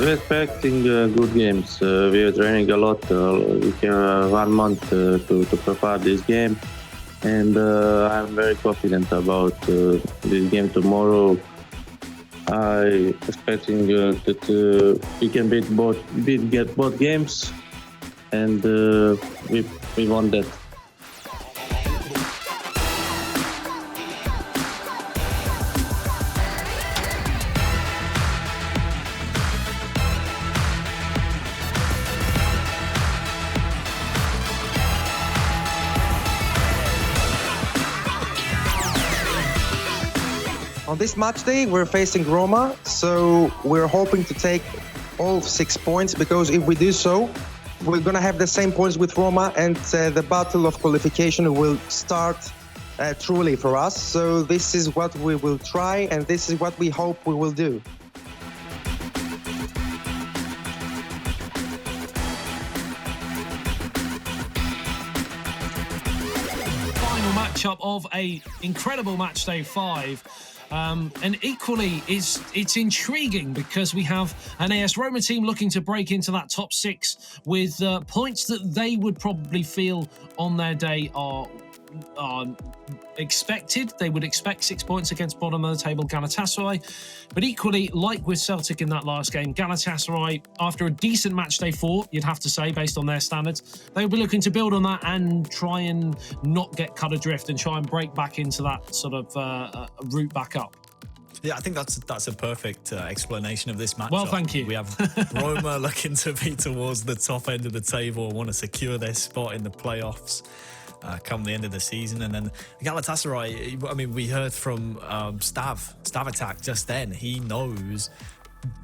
We're expecting good games. We are training a lot. We have 1 month to prepare this game, and I'm very confident about this game tomorrow. I expecting that we can get both games, and we want that. On this match day, we're facing Roma, so we're hoping to take all 6 points, because if we do so, we're going to have the same points with Roma, and the battle of qualification will start truly for us. So this is what we will try, and this is what we hope we will do. Final matchup of a incredible match day 5. And equally, it's intriguing because we have an AS Roma team looking to break into that top 6 with points that they would probably feel on their day are expected. They would expect 6 points against bottom of the table Galatasaray. But equally, like with Celtic in that last game, Galatasaray, after a decent match day 4, you'd have to say, based on their standards, they will be looking to build on that and try and not get cut adrift and try and break back into that sort of route back up. Yeah, I think that's a perfect explanation of this match. Well, thank you. We have Roma looking to be towards the top end of the table, want to secure their spot in the playoffs come the end of the season. And then Galatasaray, I mean, we heard from Stav Attack just then. He knows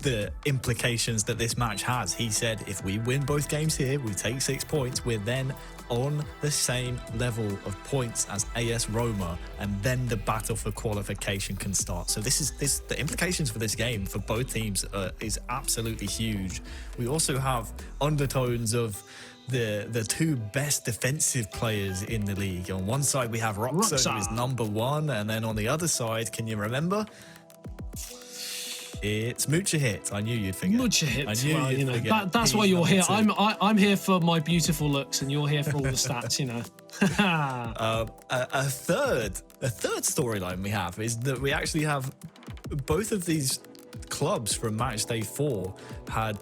the implications that this match has. He said, if we win both games here, we take 6 points, we're then on the same level of points as AS Roma, and then the battle for qualification can start. So the implications for this game for both teams is absolutely huge. We also have undertones of the 2 best defensive players in the league. On one side we have Roxa, who is number 1, and then on the other side, can you remember? It's Muchahit. I knew you'd forget. Muchahit. Well, you know, that's why you're here. I'm here for my beautiful looks, and you're here for all the stats. You know. A third storyline we have is that we actually have both of these clubs from match day 4 had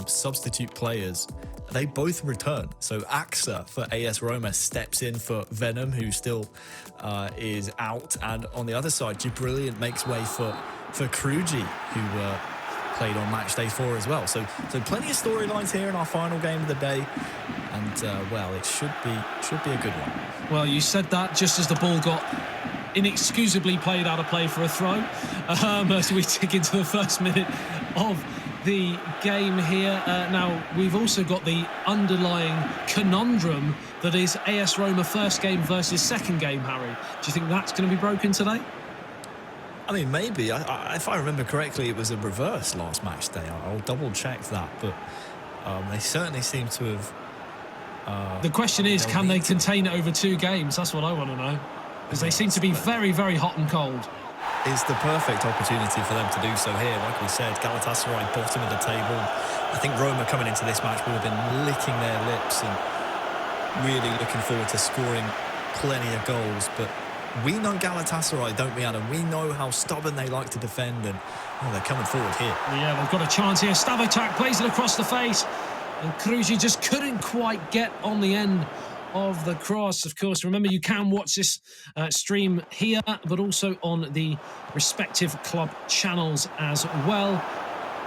substitute players. They both return. So AXA for AS Roma steps in for Venom, who still is out, and on the other side, Brilliant makes way for Kruji, who played on match day 4 as well. So plenty of storylines here in our final game of the day, and well, it should be a good one. Well, you said that just as the ball got inexcusably played out of play for a throw, as we tick into the first minute of the game here. Now, we've also got the underlying conundrum that is AS Roma first game versus second game, Harry. Do you think that's going to be broken today? I mean, maybe. If I remember correctly, it was a reverse last match day. I'll double check that, but they certainly seem to have... the question is, can they contain it over 2 games? That's what I want to know. Because they seem to be very, very hot and cold. It's the perfect opportunity for them to do so here. Like we said, Galatasaray bottom of the table. I think Roma coming into this match would have been licking their lips and really looking forward to scoring plenty of goals. But we know Galatasaray, don't we, Adam? We know how stubborn they like to defend, and they're coming forward here. Yeah, they've got a chance here. Stavicek plays it across the face, and Kruji just couldn't quite get on the end of the cross. Of course, remember, you can watch this stream here, but also on the respective club channels as well.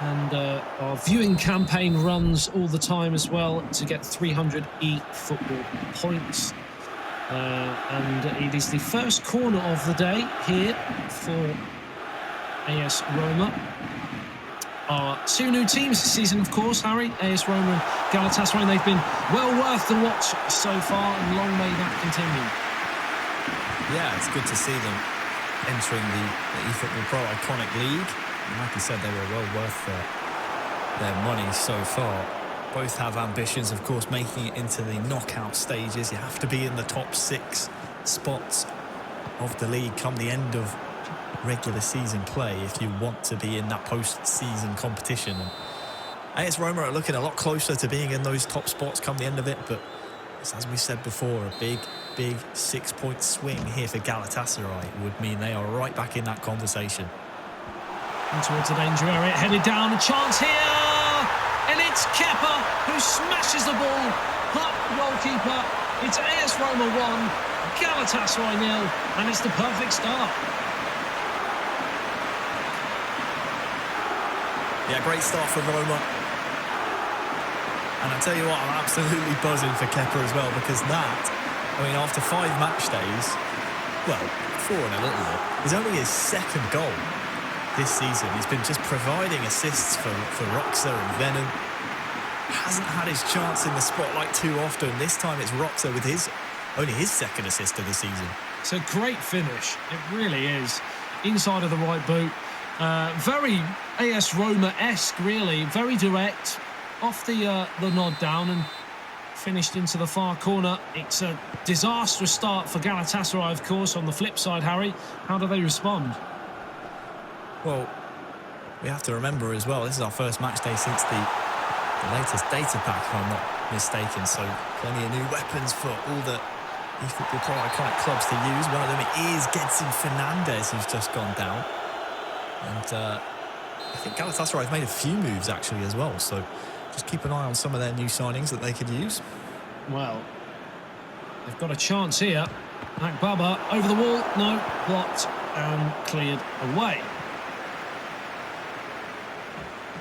And our viewing campaign runs all the time as well to get 300 eFootball points. And it is the first corner of the day here for AS Roma. are two new teams this season, of course, Harry. AS Roma and Galatasaray, and they've been well worth the watch so far, and long may that continue. Yeah, it's good to see them entering the eFootball.Pro IQONIQ League. And like you said, they were well worth their money so far. Both have ambitions, of course, making it into the knockout stages. You have to be in the top 6 spots of the league come the end of regular season play if you want to be in that post-season competition. And AS Roma are looking a lot closer to being in those top spots come the end of it, but as we said before, a big 6-point swing here for Galatasaray would mean they are right back in that conversation. And towards the danger area, headed down, a chance here, and it's Kepa who smashes the ball, past the goalkeeper. It's AS Roma 1, Galatasaray 0, and it's the perfect start. Yeah, great start for Roma. And I tell you what, I'm absolutely buzzing for Kepa as well, because that, I mean, after 5 match days, well, 4 and a little bit, is only his 2nd goal this season. He's been just providing assists for Roxa and Venom. Hasn't had his chance in the spotlight too often. This time it's Roxa with only his 2nd assist of the season. It's a great finish. It really is. Inside of the right boot. Very AS Roma-esque, really. Very direct. Off the nod down and finished into the far corner. It's a disastrous start for Galatasaray, of course. On the flip side, Harry, how do they respond? Well, we have to remember as well, this is our first match day since the latest data pack, if I'm not mistaken. So plenty of new weapons for all the eFootball.Pro IQONIQ clubs to use. One of them is Gedson Fernandez, who's just gone down. And I think Galatasaray have made a few moves actually as well. So just keep an eye on some of their new signings that they could use. Well, they've got a chance here. Akbaba over the wall. No, blocked and cleared away.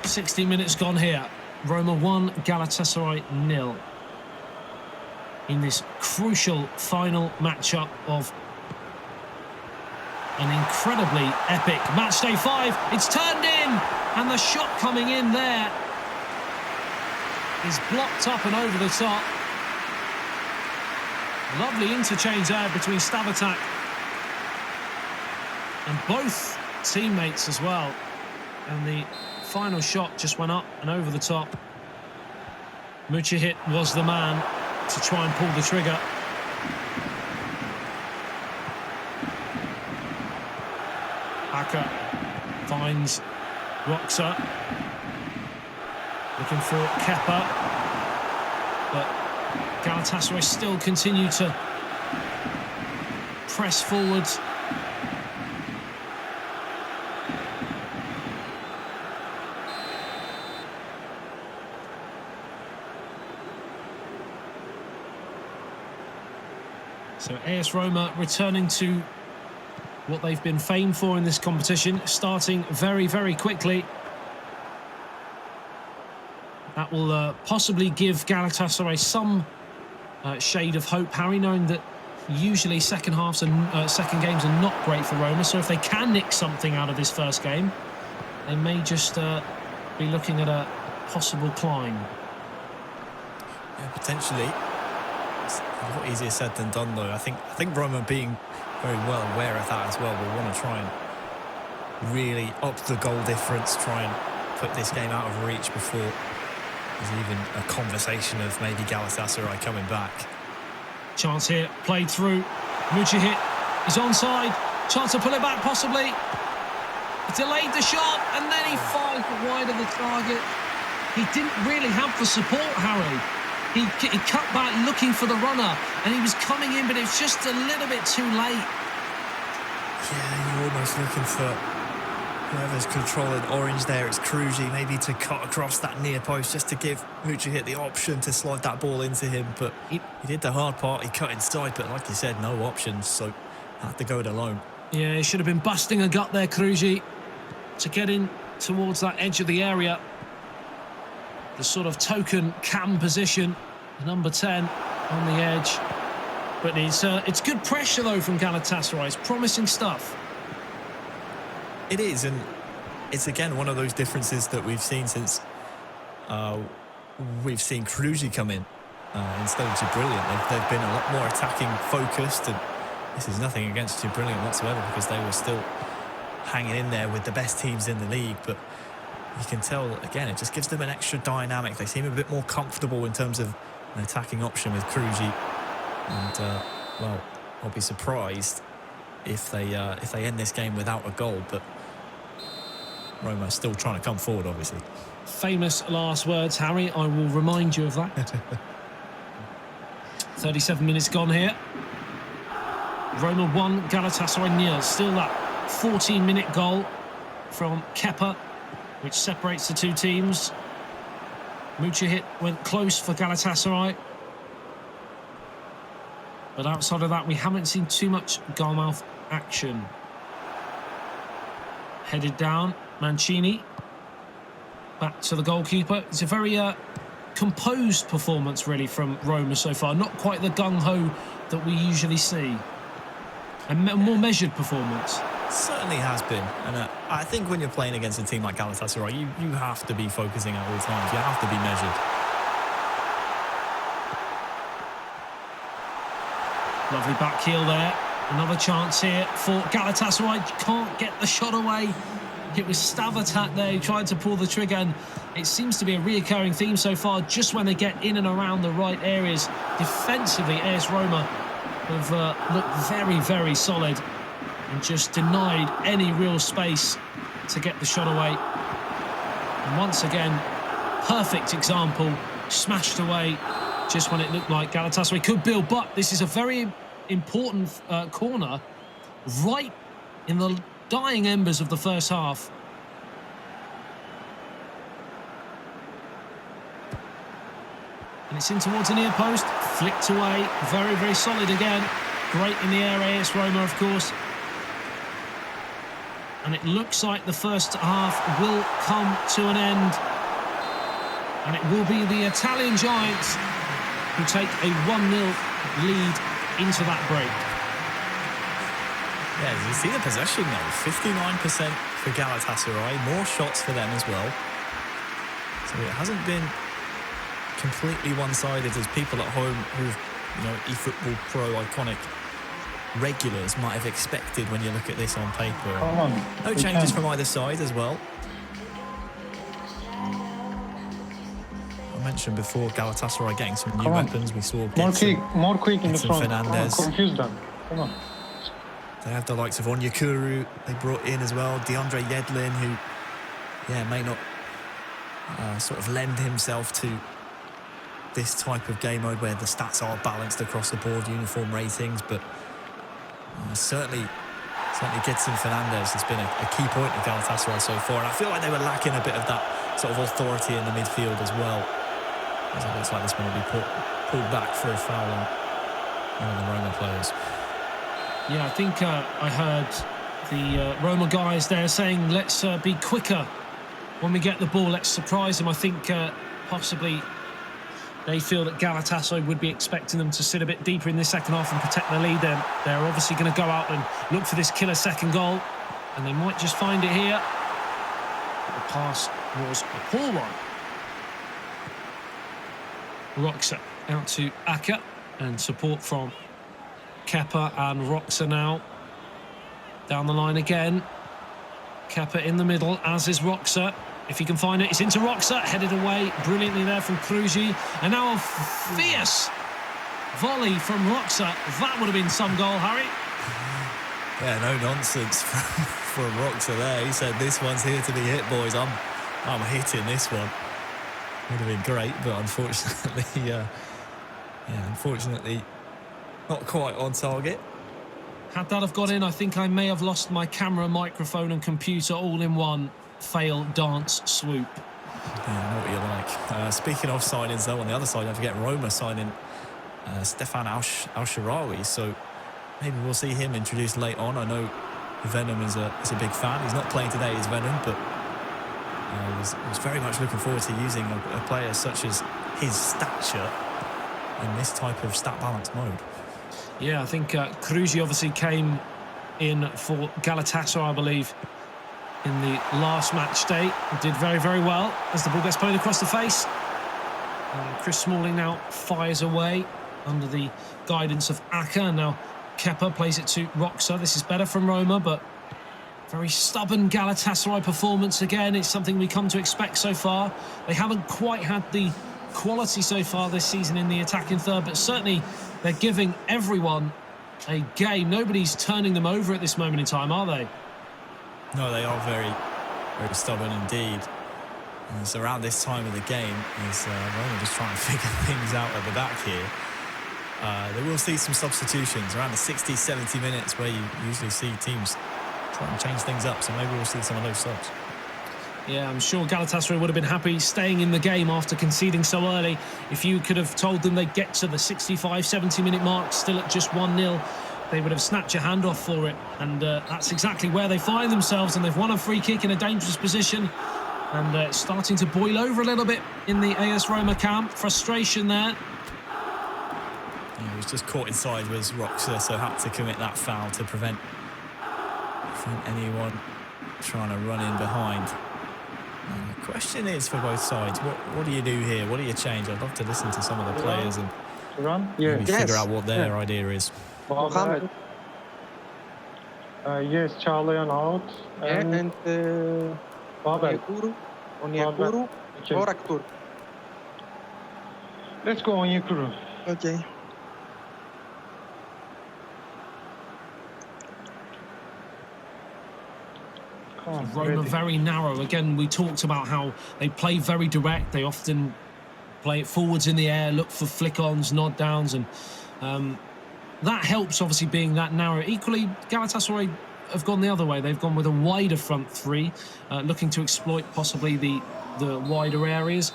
60 minutes gone here. Roma 1, Galatasaray 0. In this crucial final matchup of an incredibly epic Matchday 5. It's turned in, and the shot coming in there is blocked up and over the top. Lovely interchange there between Stavitak and both teammates as well. And the final shot just went up and over the top. Muchihit was the man to try and pull the trigger. Aka finds Roxa. Looking for Kepa. But Galatasaray still continue to press forward. So AS Roma returning to what they've been famed for in this competition, starting very, very quickly. That will possibly give Galatasaray some shade of hope, Harry, knowing that usually second games are not great for Roma. So if they can nick something out of this first game, they may just be looking at a possible climb. Yeah, potentially. It's a lot easier said than done, though. I think Roma being very well aware of that as well will want to try and really up the goal difference, try and put this game out of reach before there's even a conversation of maybe Galatasaray coming back. Chance here, played through. Muchihit is onside. Chance to pull it back, possibly. He delayed the shot, and then he fired wide of the target. He didn't really have the support, Harry. He cut back looking for the runner, and he was coming in, but it was just a little bit too late. Yeah, you're almost looking for whoever's controlling orange there. It's Kruji, maybe to cut across that near post just to give Muchihit the option to slide that ball into him. But he did the hard part. He cut inside, but like you said, no options, so had to go it alone. Yeah, he should have been busting a gut there, Kruji, to get in towards that edge of the area. The sort of token cam position, number 10 on the edge. But it's good pressure, though, from Galatasaray. It's promising stuff. It is, and it's again one of those differences that we've seen since we've seen Kruji come in instead of Gibrillion. They've been a lot more attacking focused, and this is nothing against Gibrillion whatsoever because they were still hanging in there with the best teams in the league, but you can tell, again, it just gives them an extra dynamic. They seem a bit more comfortable in terms of an attacking option with Kruji. And, well, I'll be surprised if they end this game without a goal, but Roma's still trying to come forward, obviously. Famous last words, Harry. I will remind you of that. 37 minutes gone here. Roma 1, Galatasaray 0. Still that 14-minute goal from Kepa, which separates the two teams. Mucha hit went close for Galatasaray. But outside of that, we haven't seen too much goalmouth action. Headed down, Mancini. Back to the goalkeeper. It's a very composed performance, really, from Roma so far. Not quite the gung-ho that we usually see. A more measured performance. Certainly has been, and I think when you're playing against a team like Galatasaray, you have to be focusing at all times. You have to be measured. Lovely back heel there. Another chance here for Galatasaray. Can't get the shot away. It was Stavatat there who tried to pull the trigger, and it seems to be a reoccurring theme so far. Just when they get in and around the right areas, defensively, AS Roma have looked very, very solid and just denied any real space to get the shot away. And once again, perfect example, smashed away just when it looked like Galatasaray could build. But this is a very important corner right in the dying embers of the first half. And it's in towards the near post, flicked away, very, very solid again. Great in the air, AS Roma, of course. And it looks like the first half will come to an end. And it will be the Italian Giants who take a 1-0 lead into that break. Yeah, as you see the possession though, 59% for Galatasaray, more shots for them as well. So it hasn't been completely one-sided as people at home who've, eFootball.Pro IQONIQ regulars might have expected when you look at this on paper. No changes from either side as well. I mentioned before Galatasaray getting some new weapons. We saw more quick in the front. Fernandez. Confuse them. Come on. They have the likes of Onyekuru they brought in as well. DeAndre Yedlin, who may not sort of lend himself to this type of game mode where the stats are balanced across the board, uniform ratings, but certainly Gedson Fernandez has been a key point of Galatasaray so far, and I feel like they were lacking a bit of that sort of authority in the midfield as well, as it looks like this one will be pulled back for a foul on one of the Roma players. Yeah, I think I heard the Roma guys there saying, let's be quicker when we get the ball, let's surprise them. I think possibly they feel that Galatasaray would be expecting them to sit a bit deeper in this second half and protect the lead. They're obviously going to go out and look for this killer second goal, and they might just find it here. The pass was a poor one. Roxa out to Aka, and support from Kepa and Roxa now. Down the line again. Kepa in the middle, as is Roxa. If he can find it, it's into Roxa, headed away brilliantly there from Kruji. And now a fierce volley from Roxa. That would have been some goal, Harry. Yeah, no nonsense from Roxa there. He said, this one's here to be hit, boys. I'm hitting this one. Would have been great, but unfortunately, unfortunately, not quite on target. Had that have gone in, I think I may have lost my camera, microphone and computer all in one fail dance swoop. Yeah, I know what you like. Speaking of signings, though, on the other side, don't forget Roma signing Stefan Al-Sharawi, so maybe we'll see him introduced late on. I know Venom is a big fan. He's not playing today as Venom, but was very much looking forward to using a player such as his stature in this type of stat balance mode. Yeah, I think Kruji obviously came in for Galatasaray, I believe, in the last match day. He did very, very well as the ball gets played across the face. And Chris Smalling now fires away under the guidance of Aka. And now Kepa plays it to Roxa. This is better from Roma, but very stubborn Galatasaray performance again. It's something we come to expect so far. They haven't quite had the quality so far this season in the attacking third, but certainly they're giving everyone a game. Nobody's turning them over at this moment in time, are they? No, they are very, very stubborn indeed. And it's around this time of the game as Roma just trying to figure things out at the back here. They will see some substitutions around the 60, 70 minutes where you usually see teams try and change things up. So maybe we'll see some of those subs. Yeah, I'm sure Galatasaray would have been happy staying in the game after conceding so early. If you could have told them they'd get to the 65, 70-minute mark still at just 1-0, they would have snapped your hand off for it. And that's exactly where they find themselves. And they've won a free kick in a dangerous position. And it's starting to boil over a little bit in the AS Roma camp. Frustration there. Yeah, he was just caught inside was Roxa, so had to commit that foul to prevent anyone trying to run in behind. The question is for both sides, what do you do here? What do you change? I'd love to listen to some of the players and maybe figure out what their idea is. Mohamed. Yes, Çağlayan out. And Babel. Onyekuru or Aktur. Let's go Onyekuru. Okay. Roma very narrow. Again, we talked about how they play very direct. They often play it forwards in the air, look for flick-ons, nod-downs, and that helps, obviously, being that narrow. Equally, Galatasaray have gone the other way. They've gone with a wider front three, looking to exploit possibly the wider areas.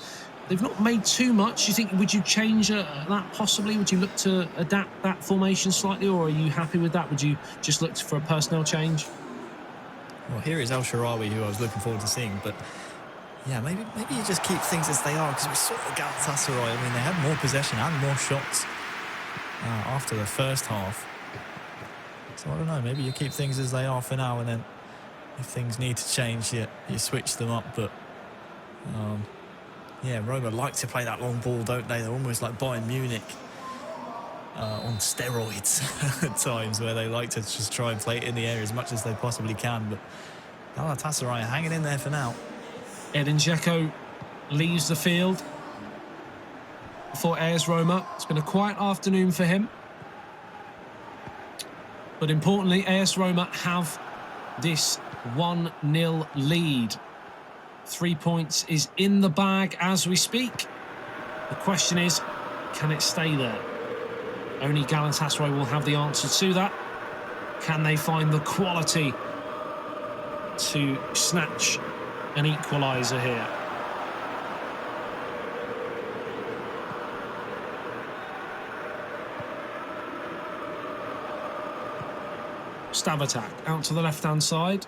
They've not made too much. You think, would you change that possibly? Would you look to adapt that formation slightly, or are you happy with that? Would you just look for a personnel change? Well, here is El Shaarawy, who I was looking forward to seeing, but yeah, maybe you just keep things as they are, because we saw Galatasaray. I mean, they had more possession and more shots after the first half. So I don't know, maybe you keep things as they are for now, and then if things need to change, you switch them up. But yeah, Roma like to play that long ball, don't they? They're almost like Bayern Munich on steroids at times, where they like to just try and play it in the air as much as they possibly can. But Galatasaray are hanging in there for now. Edin Dzeko leaves the field for AS Roma. It's been a quiet afternoon for him. But importantly, AS Roma have this 1-0 lead. 3 points is in the bag as we speak. The question is, can it stay there? Only Galatasaray will have the answer to that. Can they find the quality to snatch an equaliser here? Stab attack out to the left-hand side.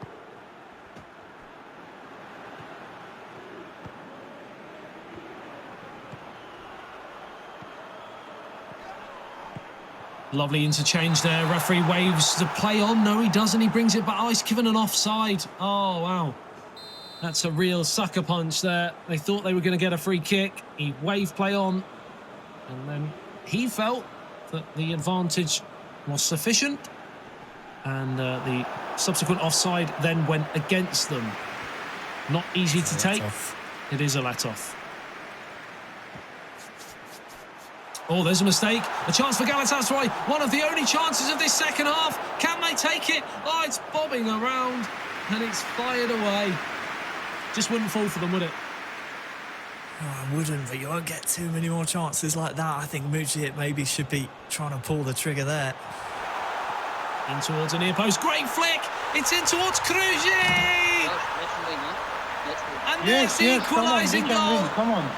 Lovely interchange there. Referee waves the play on. No, he doesn't. He brings it back. Oh, he's given an offside. Oh, wow. That's a real sucker punch there. They thought they were going to get a free kick. He waved play on. And then he felt that the advantage was sufficient. And the subsequent offside then went against them. Not easy to take. It is a let-off. Oh, there's a mistake. A chance for Galatasaray. One of the only chances of this second half. Can they take it? Oh, it's bobbing around and it's fired away. Just wouldn't fall for them, would it? Oh, I wouldn't, but you won't get too many more chances like that. I think Munchen maybe should be trying to pull the trigger there. In towards a near post. Great flick. It's in towards Kruji. And there's the equalising goal. Come on.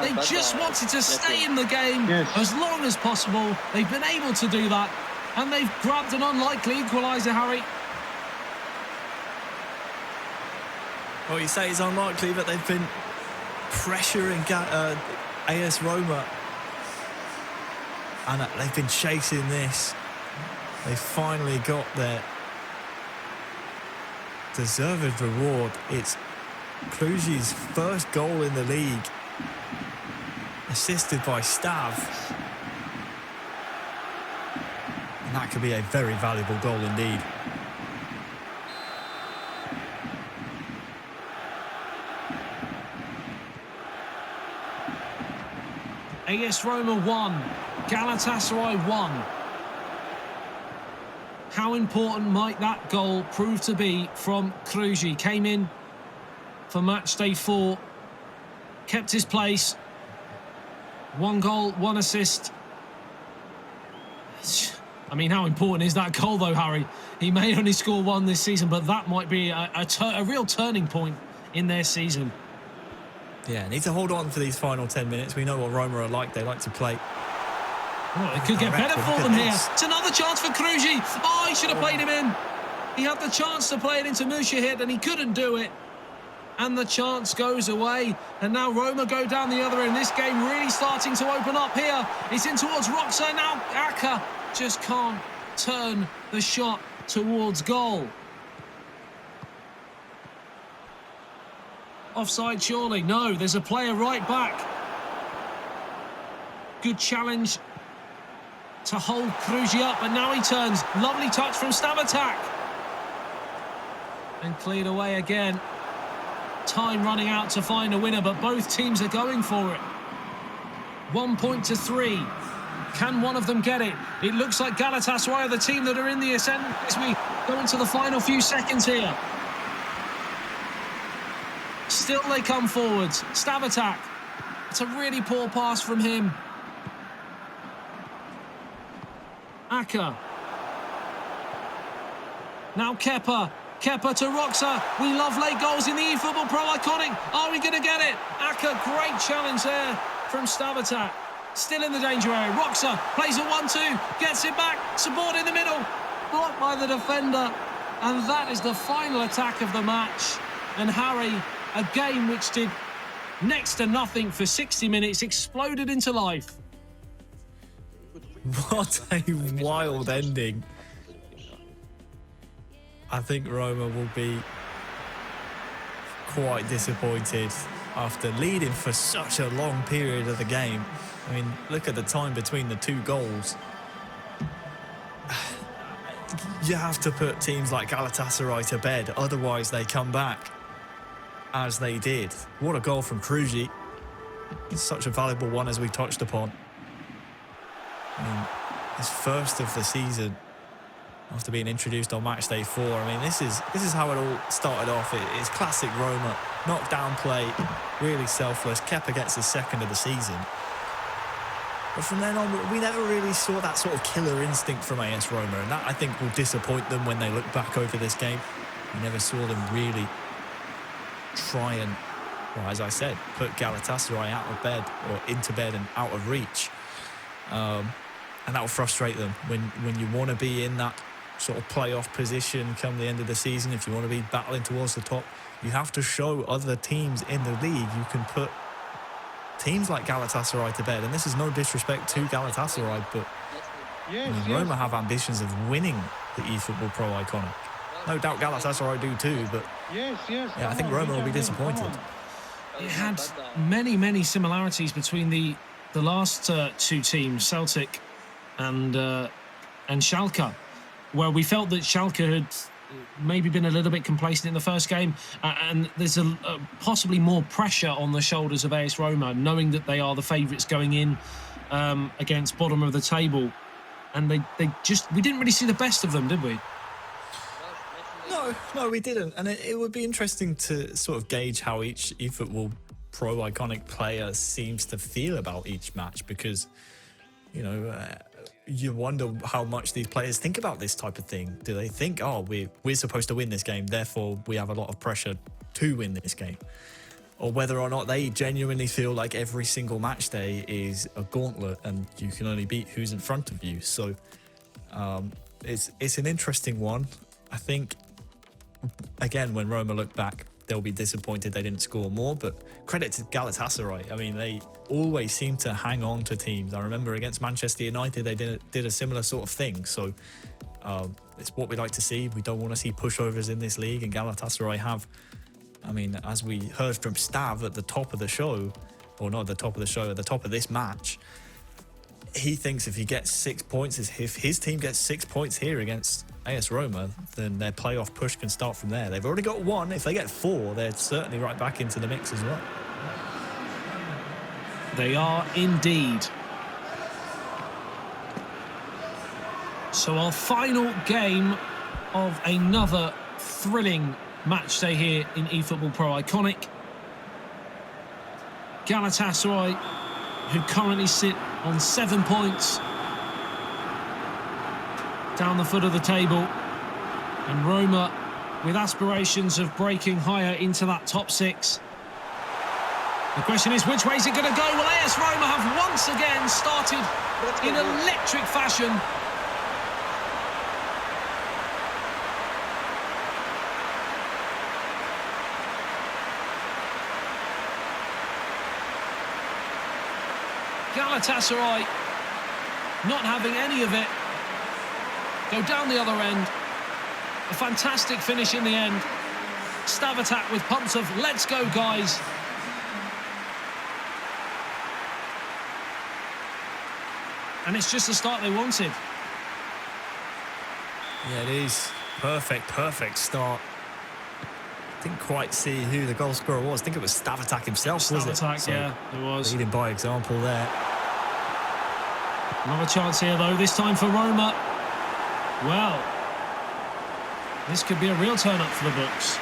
They just wanted to stay in the game as long as possible. They've been able to do that. And they've grabbed an unlikely equaliser, Harry. Well, you say it's unlikely, but they've been pressuring AS Roma. And they've been chasing this. They finally got their deserved reward. It's Cluj's first goal in the league, assisted by Stav. And that could be a very valuable goal indeed. AS Roma 1, Galatasaray 1. How important might that goal prove to be from Cluj? Came in for match day 4, kept his place. 1 goal, 1 assist. I mean, how important is that goal though, Harry? He may only score 1 this season, but that might be a real turning point in their season. Yeah, need to hold on for these final 10 minutes. We know what Roma are like. They like to play. Oh, it could get better for them here. It's another chance for Cluj. Oh, he should have played him in. He had the chance to play it into Mushahid and he couldn't do it. And the chance goes away. And now Roma go down the other end. This game really starting to open up here. It's in towards Roxa. Now Aka just can't turn the shot towards goal. Offside surely. No, there's a player right back. Good challenge to hold Cluj up, and now he turns. Lovely touch from Stav. And cleared away again. Time running out to find a winner, but both teams are going for it. 1 point to 3. Can one of them get it? It looks like Galatasaray are the team that are in the ascent as we go into the final few seconds here. Still they come forwards. Stav. It's a really poor pass from him. Aka. Now Kepa. Kepa to Roxa. We love late goals in the eFootball.Pro IQONIQ. Are we going to get it? Aka, great challenge there from Stav. Still in the danger area. Roxa plays a 1-2. Gets it back. Support in the middle. Blocked by the defender. And that is the final attack of the match. And Harry, a game which did next to nothing for 60 minutes, exploded into life. What a wild ending. I think Roma will be quite disappointed after leading for such a long period of the game. I mean, look at the time between the 2 goals. You have to put teams like Galatasaray to bed, otherwise they come back as they did. What a goal from Cluj. It's such a valuable one, as we touched upon. I mean, his first of the season after being introduced on match day 4. I mean, this is how it all started off. It's classic Roma. Knockdown play, really selfless. Kepa gets his 2nd of the season. But from then on, we never really saw that sort of killer instinct from AS Roma, and that, I think, will disappoint them when they look back over this game. We never saw them really try and, well, as I said, put Galatasaray out of bed, or into bed and out of reach. And that will frustrate them when you want to be in that sort of playoff position come the end of the season. If you want to be battling towards the top, you have to show other teams in the league you can put teams like Galatasaray to bed. And this is no disrespect to Galatasaray, but Roma have ambitions of winning the eFootball.Pro IQONIQ. No doubt Galatasaray do too, but yeah, I think Roma will be disappointed. It had many similarities between the last 2 teams, Celtic and Schalke, where we felt that Schalke had maybe been a little bit complacent in the first game, and there's possibly more pressure on the shoulders of AS Roma, knowing that they are the favourites going in against bottom of the table, and we didn't really see the best of them, did we? No, we didn't. And it would be interesting to sort of gauge how each eFootball.Pro IQONIQ player seems to feel about each match, because, you know, you wonder how much these players think about this type of thing. Do they think, oh, we're supposed to win this game, therefore we have a lot of pressure to win this game? Or whether or not they genuinely feel like every single match day is a gauntlet and you can only beat who's in front of you. So it's an interesting one. I think, again, when Roma look back, they'll be disappointed they didn't score more, but credit to Galatasaray. I mean, they always seem to hang on to teams. I remember against Manchester United, they did a similar sort of thing. So It's what we like to see. We don't want to see pushovers in this league, and Galatasaray have. I mean, as we heard from Stav at the top of the show, or not at the top of the show, at the top of this match, he thinks if he gets 6 points, if his team gets 6 points here against AS Roma, then their playoff push can start from there. They've already got 1. If they get 4, they're certainly right back into the mix as well. They are indeed. So our final game of another thrilling match day here in eFootball.Pro IQONIQ. Galatasaray, who currently sit on 7 points down the foot of the table, and Roma with aspirations of breaking higher into that top 6. The question is, which way is it going to go? Well, AS Roma have once again started in electric fashion. Galatasaray not having any of it. Go down the other end. A fantastic finish in the end. Stav attack with pumps of "let's go, guys." And it's just the start they wanted. Yeah, it is. Perfect start. Didn't quite see who the goal scorer was. I think it was Stav attack himself, was it? Stav attack, yeah, it was. Leading by example there. Another chance here, though, this time for Roma. Well, this could be a real turn-up for the books.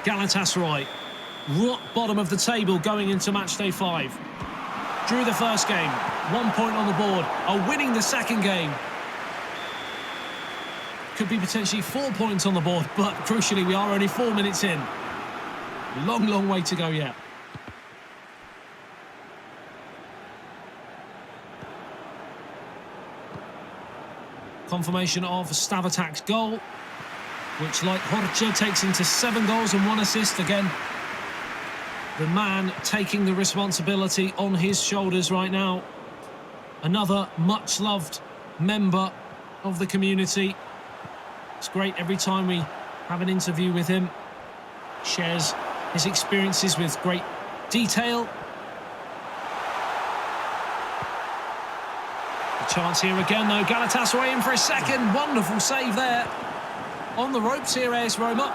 Galatasaray, rock bottom of the table going into matchday 5. Drew the first game, 1 point on the board, are winning the second game. Could be potentially 4 points on the board, but crucially, we are only 4 minutes in. Long way to go yet. Confirmation of Stav attack's goal, which, like Horcha, takes into 7 goals and 1 assist again. The man taking the responsibility on his shoulders right now. Another much-loved member of the community. It's great every time we have an interview with him. Shares his experiences with great detail. A chance here again, though. Galatasaray in for a second. Wonderful save there. On the ropes here, AS Roma.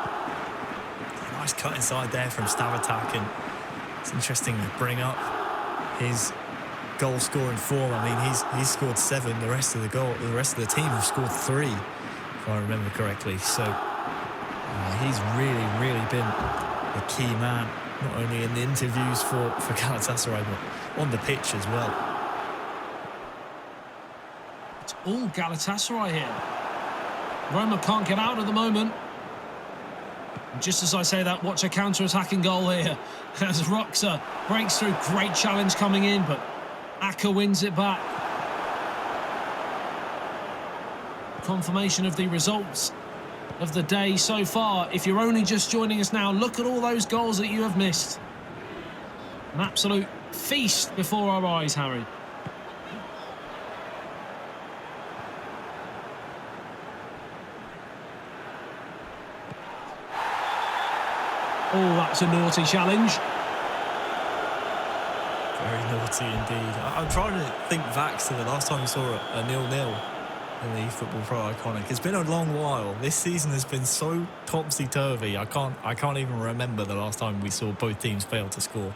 Nice cut inside there from Stav attack, and it's interesting to bring up his goal-scoring form. I mean, he's scored 7. The rest of the team have scored 3, if I remember correctly. So he's really been a key man, not only in the interviews for Galatasaray, but on the pitch as well. It's all Galatasaray here. Roma can't get out at the moment. And just as I say that, watch a counter-attacking goal here as Roxa breaks through. Great challenge coming in, but Aka wins it back. Confirmation of the results of the day so far. If you're only just joining us now, look at all those goals that you have missed. An absolute feast before our eyes, Harry. Oh, that's a naughty challenge. Very naughty indeed. I'm trying to think back to the last time we saw a 0-0 in the eFootball.Pro IQONIQ. It's been a long while. This season has been so topsy-turvy. I can't even remember the last time we saw both teams fail to score.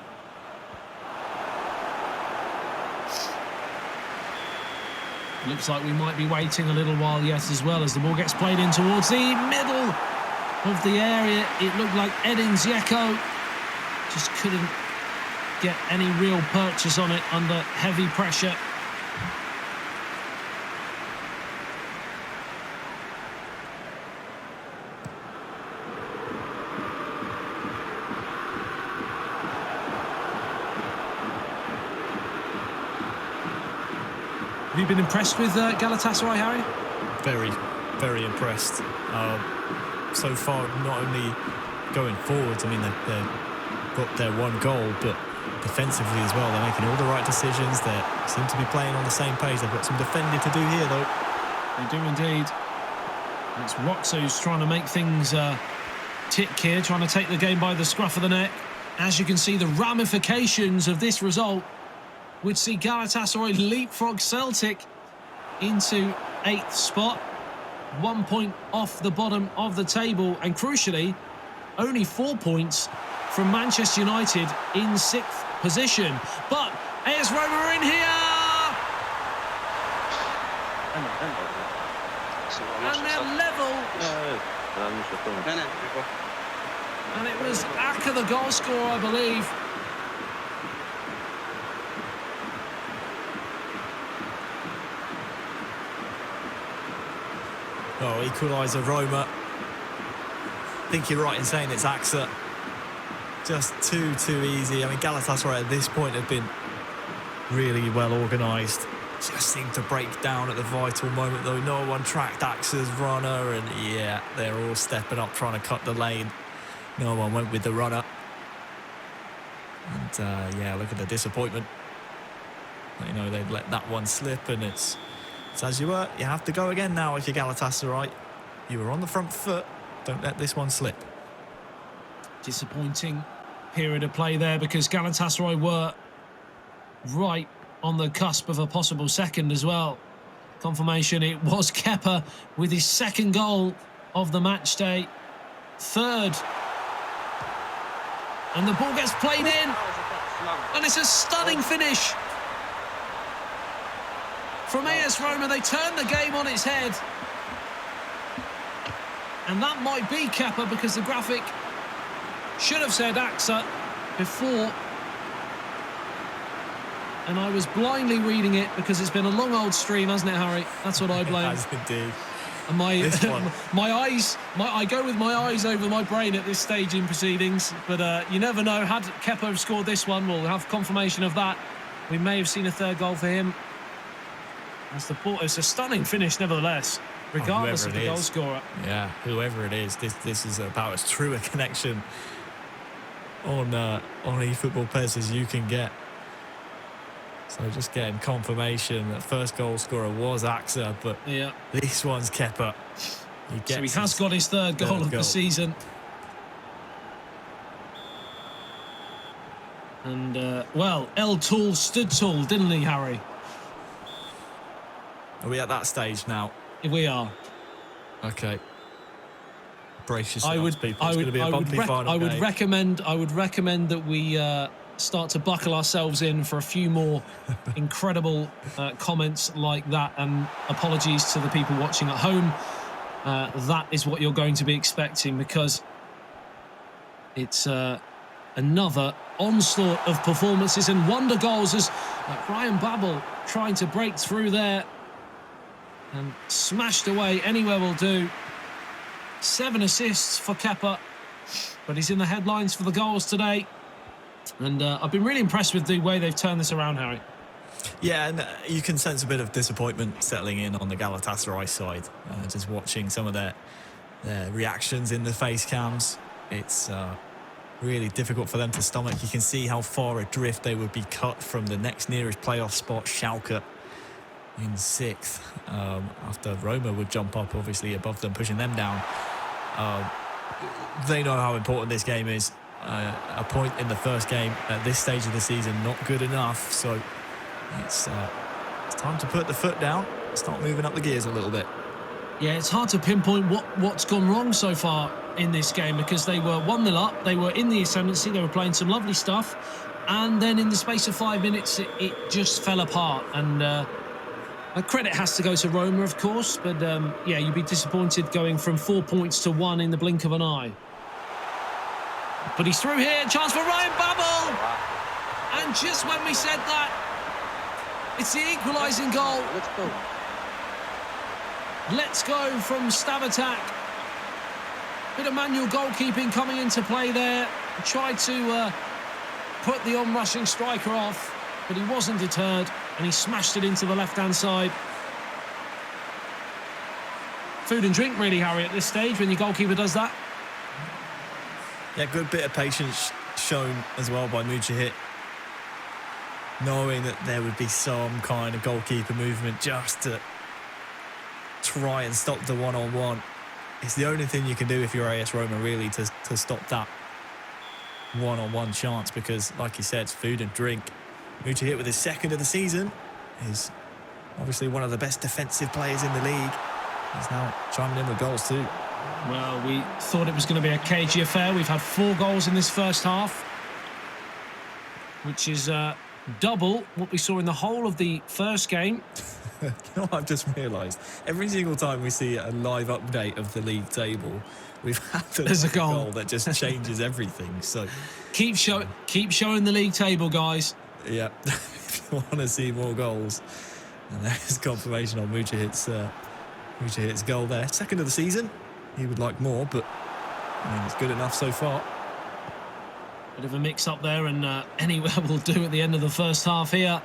Looks like we might be waiting a little while yet as well, as the ball gets played in towards the middle of the area. It looked like Edin Dzeko just couldn't get any real purchase on it under heavy pressure. Have you been impressed with Galatasaray, Harry? Very impressed. So far, not only going forwards, I mean, they're got their one goal, but defensively as well, they're making all the right decisions. They seem to be playing on the same page. They've got some defending to do here, though. They do indeed. It's Roxa who's trying to make things tick here, trying to take the game by the scruff of the neck. As you can see, the ramifications of this result would see Galatasaray leapfrog Celtic into 8th spot, 1 point off the bottom of the table, and crucially, only 4 points from Manchester United in 6th position. But AS Roma are in here! And they're level. And it was Aka, the goal scorer, I believe. Oh, equaliser Roma. I think you're right in saying it's Axa. Just too easy. I mean, Galatasaray at this point have been really well organised. Just seemed to break down at the vital moment, though. No one tracked Axa's runner, and yeah, they're all stepping up, trying to cut the lane. No one went with the runner. And yeah, look at the disappointment. You know, they've let that one slip, and it's as you were. You have to go again now if you're Galatasaray. You were on the front foot. Don't let this one slip. Disappointing period of play there, because Galatasaray were right on the cusp of a possible second as well. Confirmation, it was Kepa with his 2nd goal of the match day. 3rd. And the ball gets played in. And it's a stunning finish from AS Roma. They turn the game on its head. And that might be Kepa, because the graphic should have said Axa before. And I was blindly reading it because it's been a long old stream, hasn't it, Harry? That's what I blame. It has indeed. And my eyes, I go with my eyes over my brain at this stage in proceedings. But you never know. Had Kepa scored this one, we'll have confirmation of that. We may have seen a 3rd goal for him. It's a stunning finish, nevertheless, regardless of the goal scorer. Yeah, whoever it is, this is about as true a connection on eFootball PES as you can get. So just getting confirmation that first goal scorer was Axa, but yeah, this one's Kepa. So he has got his 3rd goal of the season. And, well, El Tool stood tall, didn't he, Harry? Are we at that stage now? We are. Okay. Brace yourselves, people. It's going to be a bumpy final I would recommend that we start to buckle ourselves in for a few more incredible comments like that, and apologies to the people watching at home. That is what you're going to be expecting, because it's another onslaught of performances and wonder goals, as Ryan Babel trying to break through there and smashed away. Anywhere will do. 7 assists for Kepa, but he's in the headlines for the goals today. And I've been really impressed with the way they've turned this around, Harry. Yeah, and you can sense a bit of disappointment settling in on the Galatasaray side. Just watching some of their reactions in the face cams. It's really difficult for them to stomach. You can see how far adrift they would be cut from the next nearest playoff spot, Schalke, in 6th. After Roma would jump up, obviously, above them, pushing them down. They know how important this game is. A point in the first game at this stage of the season, not good enough. So it's time to put the foot down, start moving up the gears a little bit. Yeah, it's hard to pinpoint what's gone wrong so far in this game, because they were 1-0 up, they were in the ascendancy, they were playing some lovely stuff, and then in the space of 5 minutes it just fell apart. And credit has to go to Roma, of course, but yeah, you'd be disappointed going from 4 points to 1 in the blink of an eye. But he's through here, chance for Ryan Babel! And just when we said that, it's the equalising goal. Let's go from stab attack. Bit of manual goalkeeping coming into play there. Tried to put the on-rushing striker off, but he wasn't deterred, and he smashed it into the left-hand side. Food and drink, really, Harry, at this stage, when your goalkeeper does that. Yeah, good bit of patience shown as well by Munchen, knowing that there would be some kind of goalkeeper movement just to try and stop the one-on-one. It's the only thing you can do if you're AS Roma, really, to stop that one-on-one chance, because, like you said, it's food and drink. Munchen with his second of the season is obviously one of the best defensive players in the league. He's now chiming in with goals too. Well, we thought it was going to be a cagey affair. We've had 4 goals in this first half, which is double what we saw in the whole of the first game. You know what I've just realised? Every single time we see a live update of the league table, we've had There's a goal that just changes everything. So keep showing the league table, guys. Yeah, if you want to see more goals. And there's confirmation on Munchen Hit's goal there. Second of the season. He would like more, but I mean, it's good enough so far. Bit of a mix-up there, and anywhere will do at the end of the first half here.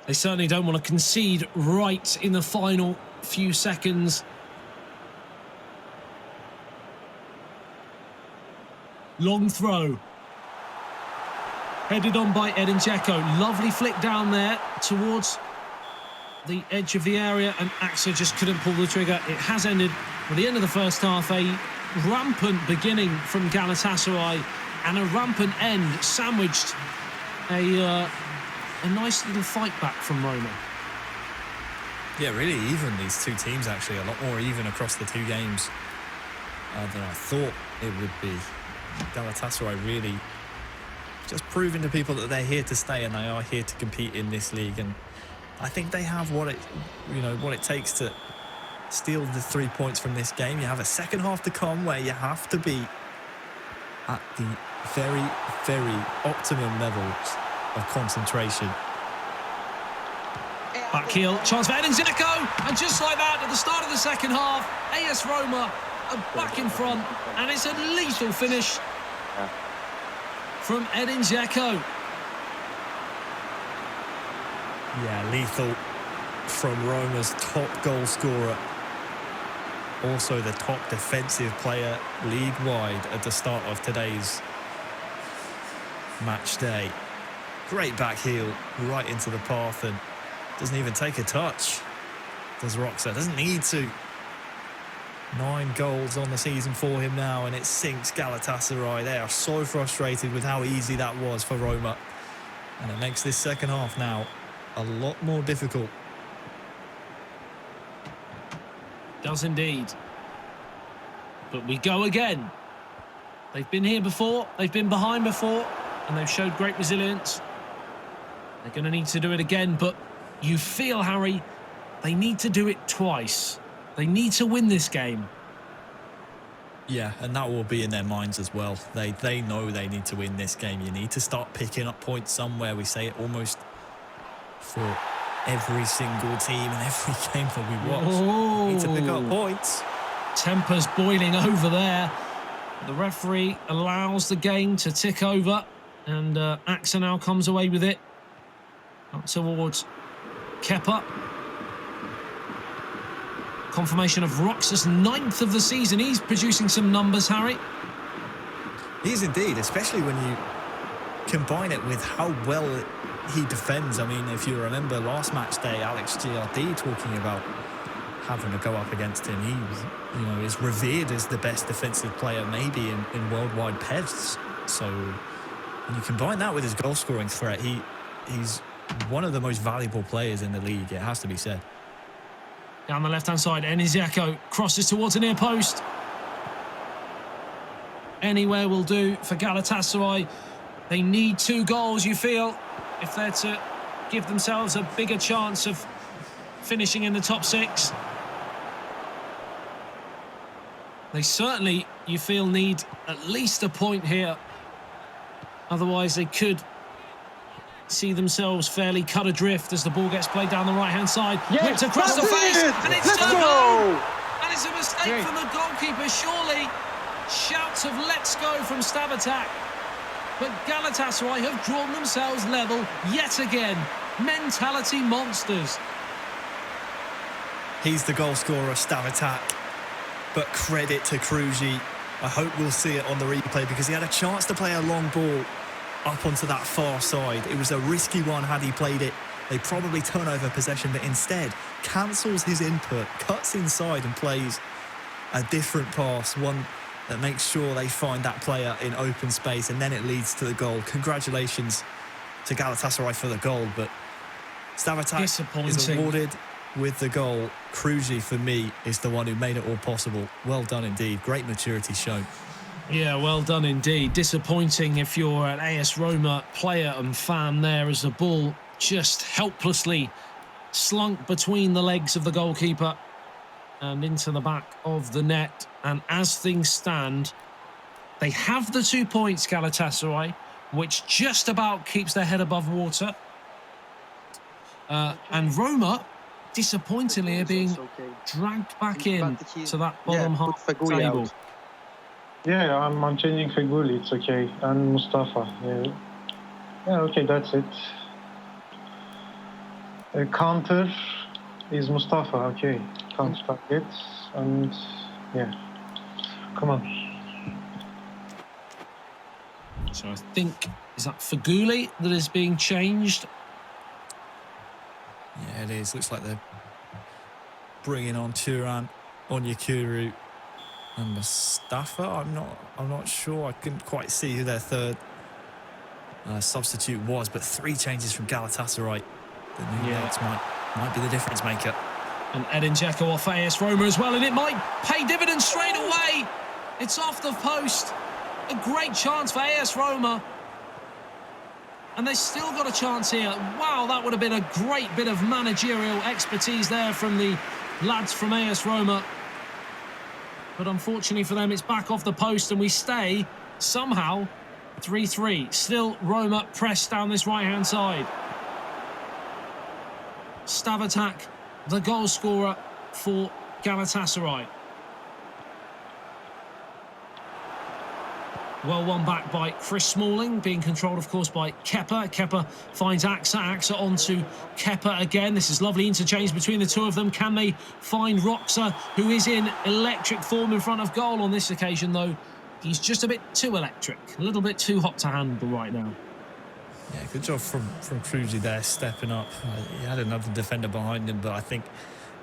They certainly don't want to concede right in the final few seconds. Long throw. Headed on by Edin Dzeko. Lovely flick down there towards the edge of the area, and Axa just couldn't pull the trigger. It has ended at the end of the first half. A rampant beginning from Galatasaray and a rampant end, sandwiched a nice little fight back from Roma. Yeah, really even, these two teams, actually. A lot more even across the 2 games than I thought it would be. Galatasaray really just proving to people that they're here to stay and they are here to compete in this league. And I think they have what it takes to steal the 3 points from this game. You have a second half to come where you have to be at the very, very optimum levels of concentration. Back heel, chance for Edin Dzeko, and just like that, at the start of the second half, AS Roma are back in front, and it's a lethal finish from Edin Dzeko. Yeah, lethal from Roma's top goal scorer. Also the top defensive player league-wide at the start of today's match day. Great back heel right into the path and doesn't even take a touch. Does Roxa, doesn't need to. 9 goals on the season for him now, and it sinks Galatasaray. They are so frustrated with how easy that was for Roma. And it makes this second half now a lot more difficult. Does indeed. But we go again. They've been here before, they've been behind before, and they've showed great resilience. They're going to need to do it again, but you feel, Harry, they need to do it twice. They need to win this game. Yeah, and that will be in their minds as well. They know they need to win this game. You need to start picking up points somewhere. We say it almost for every single team and every game that we watch. Oh. You need to pick up points. Tempers boiling over there. The referee allows the game to tick over, and Axa now comes away with it. Up towards Kepa. Confirmation of Roxas' 9th of the season. He's producing some numbers, Harry. He is indeed, especially when you combine it with how well he defends. I mean, if you remember last match day, Alex GRD talking about having to go up against him. He is revered as the best defensive player maybe in worldwide PES. So when you combine that with his goal-scoring threat, he's one of the most valuable players in the league, it has to be said. Down the left-hand side, Edin Dzeko crosses towards a near post. Anywhere will do for Galatasaray. They need 2 goals, you feel, if they're to give themselves a bigger chance of finishing in the top 6. They certainly, you feel, need at least a point here. Otherwise, they could see themselves fairly cut adrift as the ball gets played down the right-hand side. Yes, whipped across the face, and it's let's turned go! home. And it's a mistake Great. from the goalkeeper, surely. Shouts of let's go from Stab Attack. But Galatasaray have drawn themselves level yet again. Mentality monsters. He's the goal scorer, Stab Attack. But credit to Kruji. I hope we'll see it on the replay, because he had a chance to play a long ball up onto that far side. It was a risky one had he played it. They probably turn over possession, but instead cancels his input, cuts inside and plays a different pass, one that makes sure they find that player in open space, and then it leads to the goal. Congratulations to Galatasaray for the goal, but Stavatak is awarded with the goal. Kruji, for me, is the one who made it all possible. Well done indeed. Great maturity shown. Yeah, well done indeed. Disappointing if you're an AS Roma player and fan there, as the ball just helplessly slunk between the legs of the goalkeeper and into the back of the net. And as things stand, they have the 2 points, Galatasaray, which just about keeps their head above water. And Roma, disappointingly, are being dragged back in to that bottom half table. Yeah, I'm changing Feguli, it's okay. And Mustafa. Yeah, okay, that's it. Counter is Mustafa, okay. Counter target. And yeah, come on. So I think, is that Feguli that is being changed? Yeah, it is. Looks like they're bringing on Turan, Onyekuru and Mustafa. I'm not sure. I couldn't quite see who their third substitute was, but 3 changes from Galatasaray. The new legs might be the difference maker. And Edin Dzeko off AS Roma as well, and it might pay dividends straight away. It's off the post. A great chance for AS Roma. And they still got a chance here. Wow, that would have been a great bit of managerial expertise there from the lads from AS Roma. But unfortunately for them, it's back off the post, and we stay somehow 3-3. Still Roma pressed down this right-hand side. Stavatak, the goal scorer for Galatasaray. Well won back by Chris Smalling, being controlled, of course, by Kepa. Kepa finds Axa. Axa onto Kepa again. This is lovely interchange between the two of them. Can they find Roxa, who is in electric form in front of goal on this occasion, though? He's just a bit too electric, a little bit too hot to handle right now. Yeah, good job from Kruji there, stepping up. He had another defender behind him, but I think,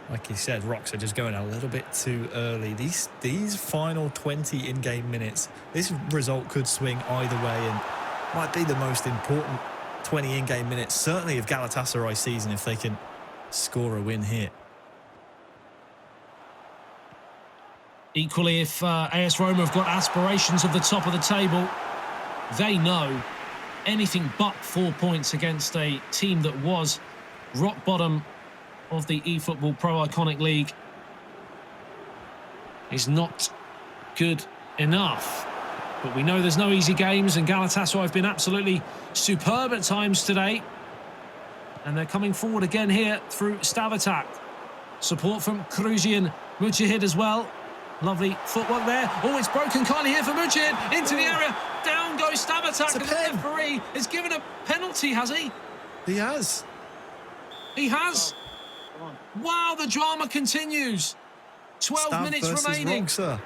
like you said, Rocks are just going a little bit too early. These final 20 in-game minutes, this result could swing either way and might be the most important 20 in-game minutes, certainly of Galatasaray season, if they can score a win here. Equally, if AS Roma have got aspirations of the top of the table, they know anything but 4 points against a team that was rock bottom of the eFootball.Pro IQONIQ League is not good enough. But we know there's no easy games, and Galatasaray have been absolutely superb at times today. And they're coming forward again here through Stavatak. Support from Kruji and Mujahid as well. Lovely footwork there. Oh, it's broken kindly here for Mujahid. Into the area. Down goes Stavatak. And the referee has given a penalty, has he? He has. He has. Wow, the drama continues. 12 minutes remaining. Roxa.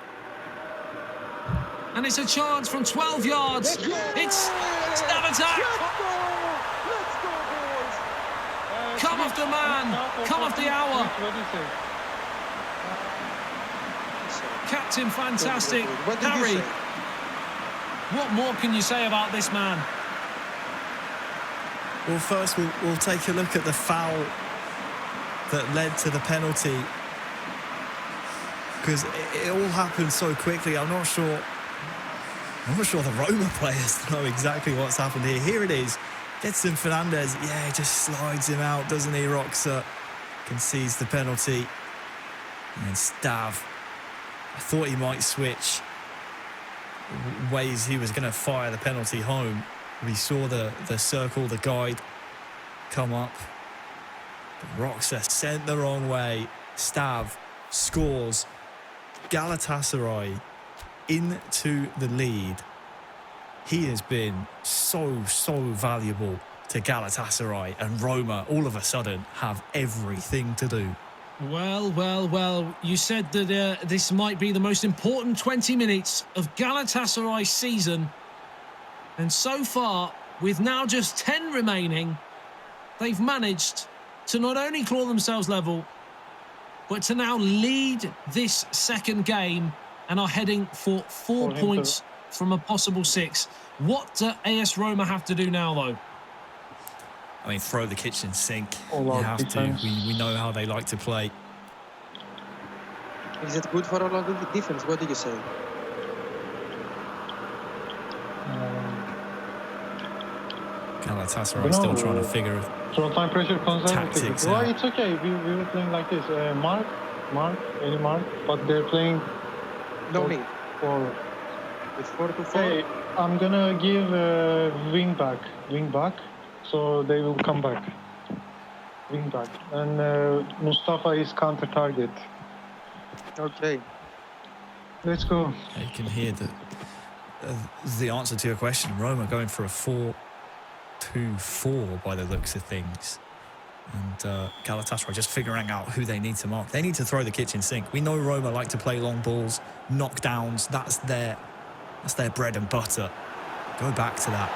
And it's a chance from 12 yards. It's Stavatak. Come off the man. Come off the hour. Captain fantastic. Harry, what more can you say about this man? Well, first we'll take a look at the foul that led to the penalty, because it all happened so quickly. I'm not sure the Roma players know exactly what's happened here. Here it is. Getson Fernandez, yeah, just slides him out, doesn't he? Roxa concedes the penalty. And Stav, I thought he might switch ways he was going to fire the penalty home. We saw the circle, the guide come up. But Roxa sent the wrong way. Stav scores. Galatasaray into the lead. He has been so valuable to Galatasaray, and Roma all of a sudden have everything to do. Well, well, well, you said that this might be the most important 20 minutes of Galatasaray's season. And so far, with now just 10 remaining, they've managed to not only claw themselves level, but to now lead this second game and are heading for 4 points from a possible 6. What do AS Roma have to do now, though? I mean, throw the kitchen sink. All You out have defense. to. We know how they like to play. Is it good for all of the defense? What do you say? Galatasaray still trying to figure it. Throw time pressure conservative. Tactics, Well, yeah. it's okay. We were playing like this. Mark, any mark, but they're playing No need. for. It's 4 to 4. Hey, I'm gonna give wing back, so they will come back. Wing back, and Mustafa is counter target. Okay. Let's go. You can hear the answer to your question. Roma going for a 4-2-4 by the looks of things. And Galatasaray just figuring out who they need to mark. They need to throw the kitchen sink. We know Roma like to play long balls, knockdowns. That's their bread and butter. Go back to that.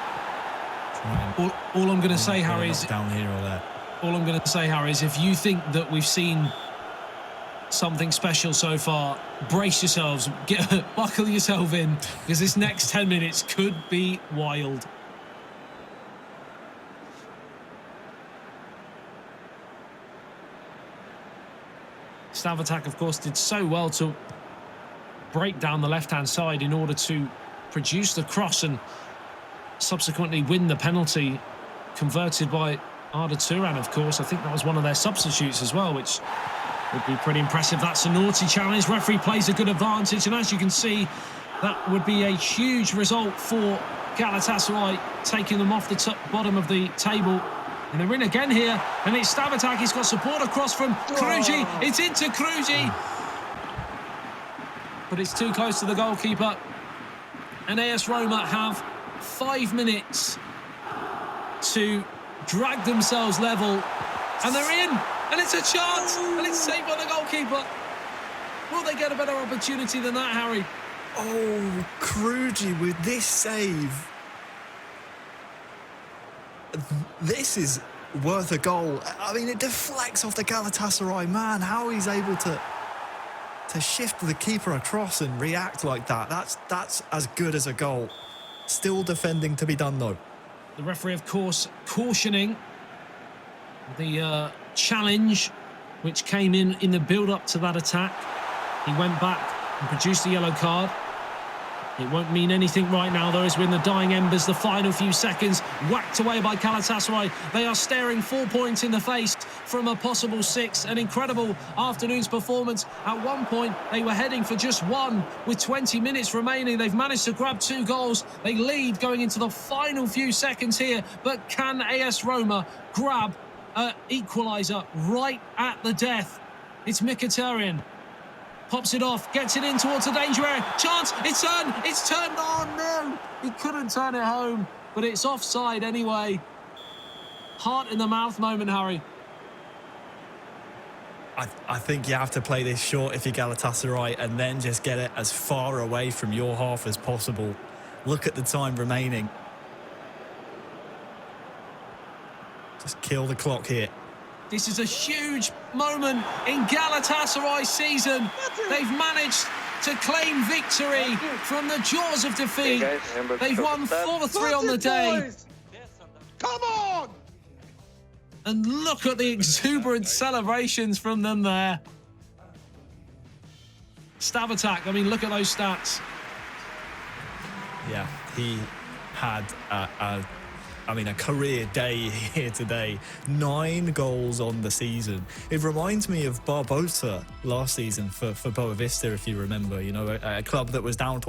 All I'm going to say, Harry, is down here or there. all I'm going to say, Harry, is if you think that we've seen something special so far, brace yourselves, buckle yourself in, because this next 10 minutes could be wild. Stavatak, of course, did so well to break down the left-hand side in order to produce the cross and subsequently win the penalty converted by Arda Turan, of course. I think that was one of their substitutes as well, which would be pretty impressive. That's a naughty challenge. Referee plays a good advantage, and as you can see, that would be a huge result for Galatasaray, taking them off the bottom of the table. And they're in again here, and it's Stavatak. He's got support across from Kruji. It's into Kruji, but it's too close to the goalkeeper. And AS Roma have 5 minutes to drag themselves level, and they're in, and it's a chance, and it's saved by the goalkeeper. Will they get a better opportunity than that, Harry? Oh, Kruji with this save. This is worth a goal. I mean, it deflects off the Galatasaray man. How he's able to shift the keeper across and react like that, that's as good as a goal. Still defending to be done, though. The referee, of course, cautioning the challenge which came in the build-up to that attack. He went back and produced the yellow card. It won't mean anything right now, though, as we're in the dying embers. The final few seconds whacked away by Galatasaray. They are staring 4 points in the face from a possible 6. An incredible afternoon's performance. At one point, they were heading for just 1 with 20 minutes remaining. They've managed to grab 2 goals. They lead going into the final few seconds here. But can AS Roma grab an equaliser right at the death? It's Mkhitaryan. Pops it off, gets it in towards the danger area. Chance, it's turned. Oh, no. He couldn't turn it home, but it's offside anyway. Heart in the mouth moment, Harry. I think you have to play this short if you're Galatasaray and then just get it as far away from your half as possible. Look at the time remaining. Just kill the clock here. This is a huge moment in Galatasaray's season. They've managed to claim victory from the jaws of defeat. They've won 4-3 on the day. Come on! And look at the exuberant celebrations from them there. Stavatak, I mean, look at those stats. Yeah, he had a career day here today. 9 goals on the season. It reminds me of Barbosa last season for Boa Vista, if you remember. You know, a club that was down